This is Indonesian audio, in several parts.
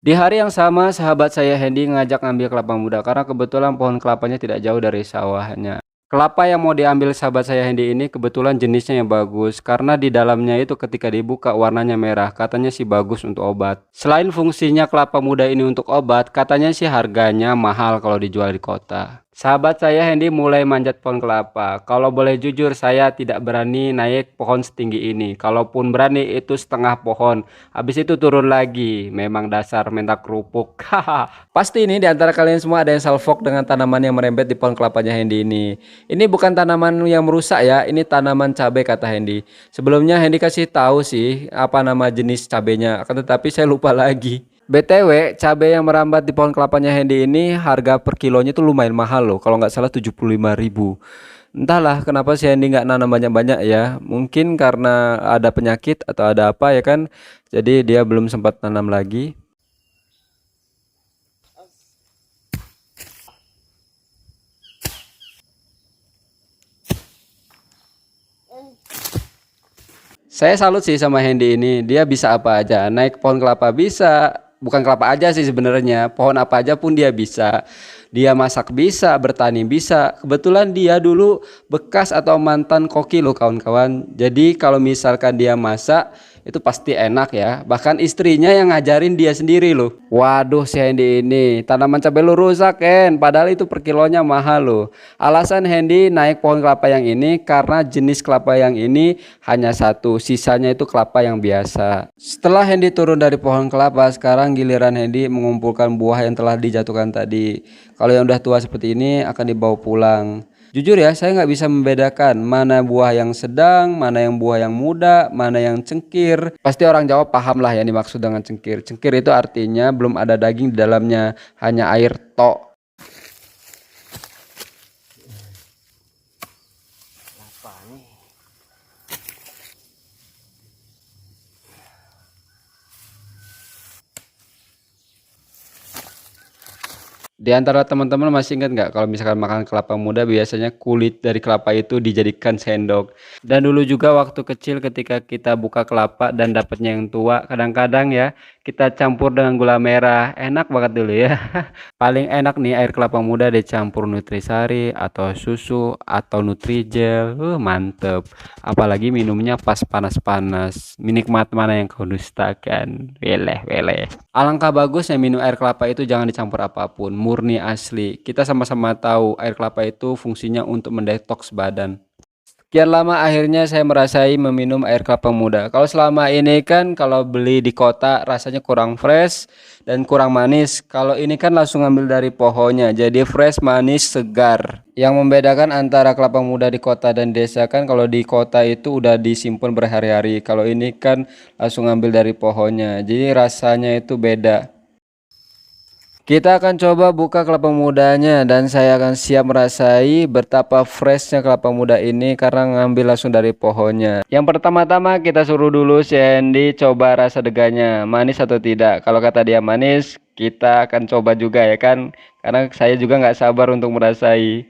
Di hari yang sama, sahabat saya Hendy ngajak ngambil kelapa muda karena kebetulan pohon kelapanya tidak jauh dari sawahnya. Kelapa yang mau diambil sahabat saya Hendy ini kebetulan jenisnya yang bagus karena di dalamnya itu ketika dibuka warnanya merah, katanya sih bagus untuk obat. Selain fungsinya kelapa muda ini untuk obat, katanya sih harganya mahal kalau dijual di kota. Sahabat saya Hendy mulai manjat pohon kelapa. Kalau boleh jujur, saya tidak berani naik pohon setinggi ini. Kalaupun berani itu setengah pohon. Habis itu turun lagi. Memang dasar mentak kerupuk. Haha. Pasti ini di antara kalian semua ada yang salfok dengan tanaman yang merembet di pohon kelapanya Hendy ini. Ini bukan tanaman yang merusak ya, ini tanaman cabai kata Hendy. Sebelumnya Hendy kasih tahu sih apa nama jenis cabenya, akan tetapi saya lupa lagi. BTW, cabai yang merambat di pohon kelapanya Hendy ini harga per kilonya tuh lumayan mahal loh. Kalau nggak salah 75.000. Entahlah kenapa si Hendy nggak nanam banyak-banyak ya. Mungkin karena ada penyakit atau ada apa ya kan. Jadi dia belum sempat tanam lagi. Saya salut sih sama Hendy ini. Dia bisa apa aja. Naik pohon kelapa bisa. Bukan kelapa aja sih sebenarnya. Pohon apa aja pun dia bisa. Dia masak bisa, bertani bisa. Kebetulan dia dulu bekas atau mantan koki loh kawan-kawan. Jadi kalau misalkan dia masak itu pasti enak ya. Bahkan istrinya yang ngajarin dia sendiri loh. Waduh si Hendy ini tanaman cabai lu rusak Ken. Padahal itu per kilonya mahal loh. Alasan Hendy naik pohon kelapa yang ini karena jenis kelapa yang ini hanya satu. Sisanya itu kelapa yang biasa. Setelah Hendy turun dari pohon kelapa, sekarang giliran Hendy mengumpulkan buah yang telah dijatuhkan tadi. Kalau yang udah tua seperti ini akan dibawa pulang. Jujur ya, saya nggak bisa membedakan mana buah yang sedang, mana yang buah yang muda, mana yang cengkir. Pasti orang Jawa paham lah yang dimaksud dengan cengkir. Cengkir itu artinya belum ada daging di dalamnya, hanya air tok. Di antara teman-teman masih ingat nggak kalau misalkan makan kelapa muda biasanya kulit dari kelapa itu dijadikan sendok. Dan dulu juga waktu kecil ketika kita buka kelapa dan dapatnya yang tua, kadang-kadang ya kita campur dengan gula merah. Enak banget dulu ya. Paling enak nih air kelapa muda dicampur nutrisari atau susu atau nutrijel. Mantep. Apalagi minumnya pas panas-panas. Nikmat mana yang kau dustakan? Weleh, weleh. Alangkah bagusnya minum air kelapa itu jangan dicampur apapun, murni asli. Kita sama-sama tahu air kelapa itu fungsinya untuk mendetoks badan. Sekian lama akhirnya saya merasai meminum air kelapa muda. Kalau selama ini kan kalau beli di kota rasanya kurang fresh dan kurang manis. Kalau ini kan langsung ambil dari pohonnya, jadi fresh, manis, segar. Yang membedakan antara kelapa muda di kota dan desa kan kalau di kota itu udah disimpan berhari-hari. Kalau ini kan langsung ambil dari pohonnya, jadi rasanya itu beda. Kita akan coba buka kelapa mudanya dan saya akan siap merasai betapa freshnya kelapa muda ini karena ngambil langsung dari pohonnya. Yang pertama-tama kita suruh dulu si Andy coba rasa deganya, manis atau tidak. Kalau kata dia manis, kita akan coba juga ya kan, karena saya juga nggak sabar untuk merasai.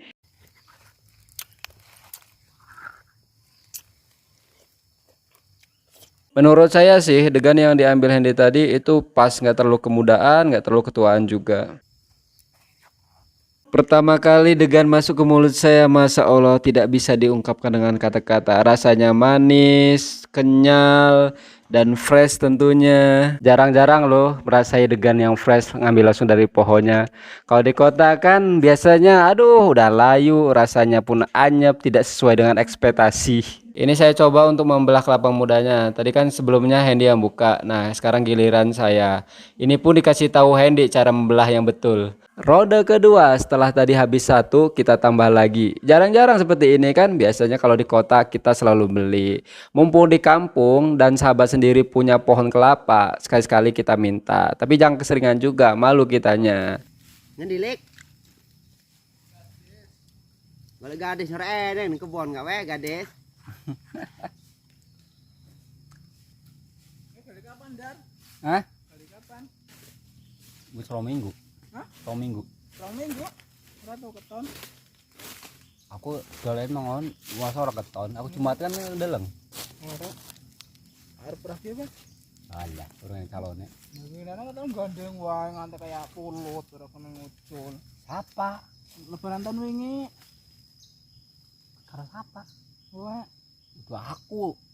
Menurut saya sih degan yang diambil Hendy tadi itu pas, nggak terlalu kemudaan, nggak terlalu ketuaan juga. Pertama kali degan masuk ke mulut saya, Masya Allah tidak bisa diungkapkan dengan kata-kata. Rasanya manis, kenyal, dan fresh tentunya. Jarang-jarang loh merasai degan yang fresh ngambil langsung dari pohonnya. Kalau di kota kan biasanya aduh udah layu, rasanya pun anyep, tidak sesuai dengan ekspektasi. Ini saya coba untuk membelah kelapa mudanya. Tadi kan sebelumnya Hendy yang buka. Nah, sekarang giliran saya. Ini pun dikasih tahu Hendy cara membelah yang betul. Roda kedua, setelah tadi habis satu, kita tambah lagi. Jarang-jarang seperti ini kan, biasanya kalau di kota kita selalu beli. Mumpung di kampung dan sahabat sendiri punya pohon kelapa, sekali-sekali kita minta. Tapi jangan keseringan juga, malu kitanya. Ngendilik. Boleh gadis sore ning kebon gawe gadis. Kali kapan, Dar? Hah? Kali kapan? Wis 2 minggu. Hah? 2 minggu. 2 minggu. Ora tau keton. Aku dolen nongon, masa ora keton. Aku Jumat kan deleng. Ora. Arep ora piye, Mas? Alah, orang yang calonnya. Nggak tahu gandeng wae nganti kayak pulut ora kena ngucul. Siapa? Lebaran tahun wingi Karo siapa? wae Itu aku.